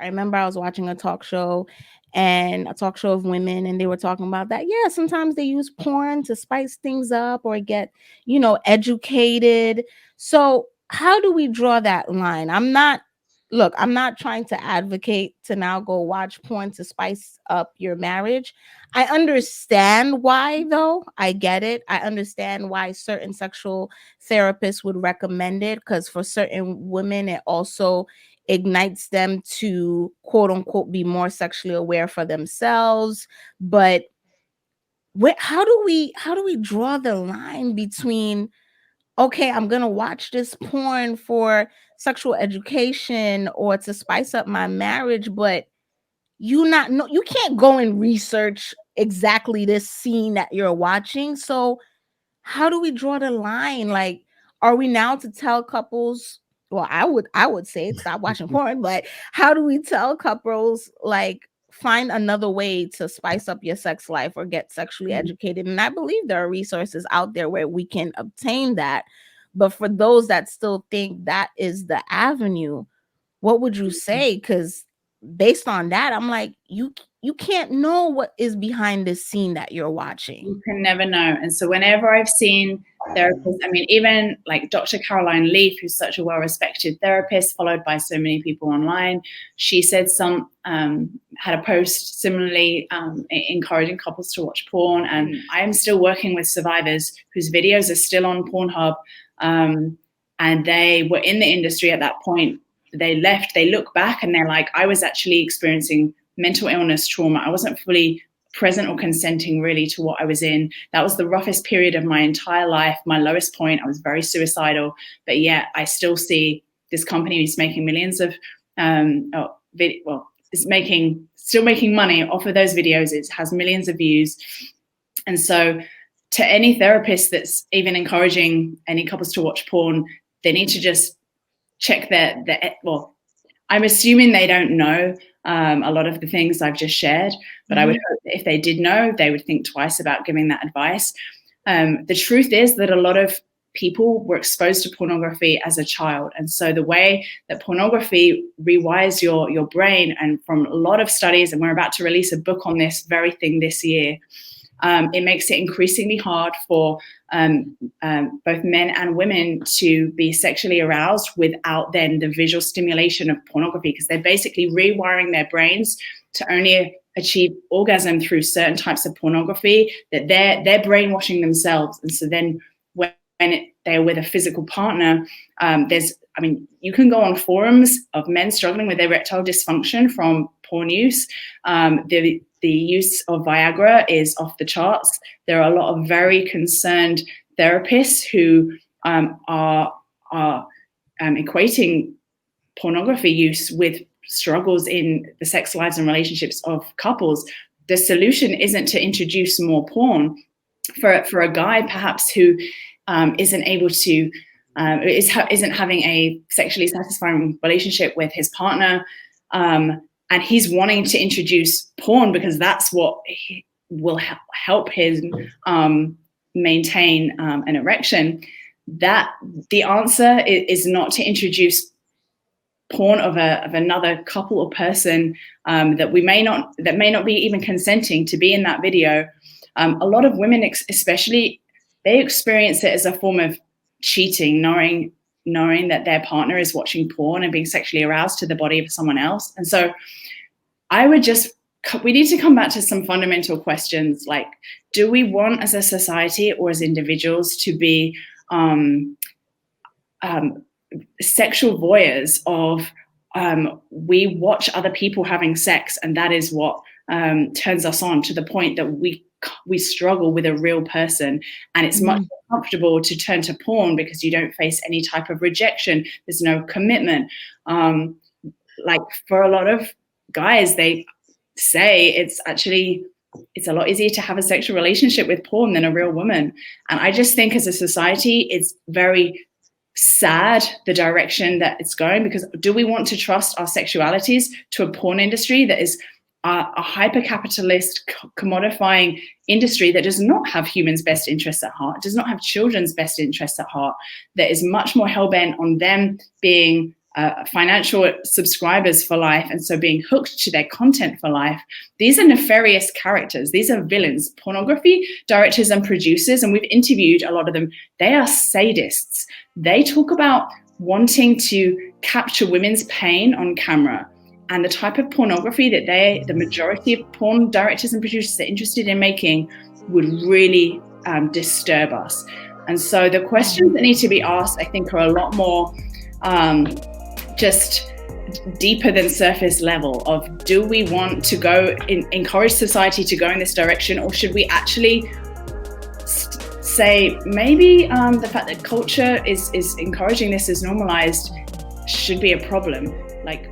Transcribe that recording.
I remember I was watching a talk show of women, and they were talking about that. Yeah, sometimes they use porn to spice things up or get, educated. So how do we draw that line? I'm not trying to advocate to now go watch porn to spice up your marriage. I understand why, though. I get it. I understand why certain sexual therapists would recommend it, because for certain women, it also ignites them to quote unquote be more sexually aware for themselves. But how do we draw the line between, okay, I'm gonna watch this porn for sexual education or to spice up my marriage, but you can't go and research exactly this scene that you're watching. So how do we draw the line? Like, are we now to tell couples? Well, I would say stop watching porn, but how do we tell couples, like, find another way to spice up your sex life or get sexually educated? And I believe there are resources out there where we can obtain that. But for those that still think that is the avenue, what would you say? Because based on that, I'm like, you can't know what is behind this scene that you're watching. You can never know. And so whenever I've seen therapists, I mean, even like Dr. Caroline Leaf, who's such a well-respected therapist, followed by so many people online, she said had a post similarly encouraging couples to watch porn. And I am still working with survivors whose videos are still on Pornhub, and they were in the industry at that point. They left, they look back and they're like, I was actually experiencing mental illness, trauma. I wasn't fully present or consenting really to what I was in. That was the roughest period of my entire life, my lowest point. I was very suicidal, but yet I still see this company is making millions of, still making money off of those videos. It has millions of views. And so to any therapist that's even encouraging any couples to watch porn, they need to just check I'm assuming they don't know a lot of the things I've just shared, but I would hope that if they did know, they would think twice about giving that advice. The truth is that a lot of people were exposed to pornography as a child. And so the way that pornography rewires your brain, and from a lot of studies, and we're about to release a book on this very thing this year, it makes it increasingly hard for both men and women to be sexually aroused without then the visual stimulation of pornography, because they're basically rewiring their brains to only achieve orgasm through certain types of pornography, that they're brainwashing themselves. And so then when they're with a physical partner, you can go on forums of men struggling with erectile dysfunction from porn use. The use of Viagra is off the charts. There are a lot of very concerned therapists who are equating pornography use with struggles in the sex lives and relationships of couples. The solution isn't to introduce more porn. For a guy perhaps who isn't able to isn't having a sexually satisfying relationship with his partner, and he's wanting to introduce porn because that's what will help him maintain an erection, that the answer is not to introduce porn of another couple or person that may not be even consenting to be in that video. A lot of women, especially, they experience it as a form of cheating, knowing that their partner is watching porn and being sexually aroused to the body of someone else. And so we need to come back to some fundamental questions, like, do we want as a society or as individuals to be sexual voyeurs of we watch other people having sex and that is what turns us on, to the point that we struggle with a real person, and it's much more comfortable to turn to porn because you don't face any type of rejection, there's no commitment. Like, for a lot of guys, they say it's a lot easier to have a sexual relationship with porn than a real woman. And I just think as a society, it's very sad the direction that it's going, because do we want to trust our sexualities to a porn industry that is a hyper-capitalist, commodifying industry that does not have humans' best interests at heart, does not have children's best interests at heart, that is much more hell-bent on them being financial subscribers for life, and so being hooked to their content for life. These are nefarious characters. These are villains. Pornography directors and producers, and we've interviewed a lot of them, they are sadists. They talk about wanting to capture women's pain on camera, and the type of pornography that the majority of porn directors and producers are interested in making would really disturb us. And so the questions that need to be asked, I think, are a lot more just deeper than surface level of, do we want to encourage society to go in this direction, or should we actually say maybe the fact that culture is encouraging this, is normalized, should be a problem? Like,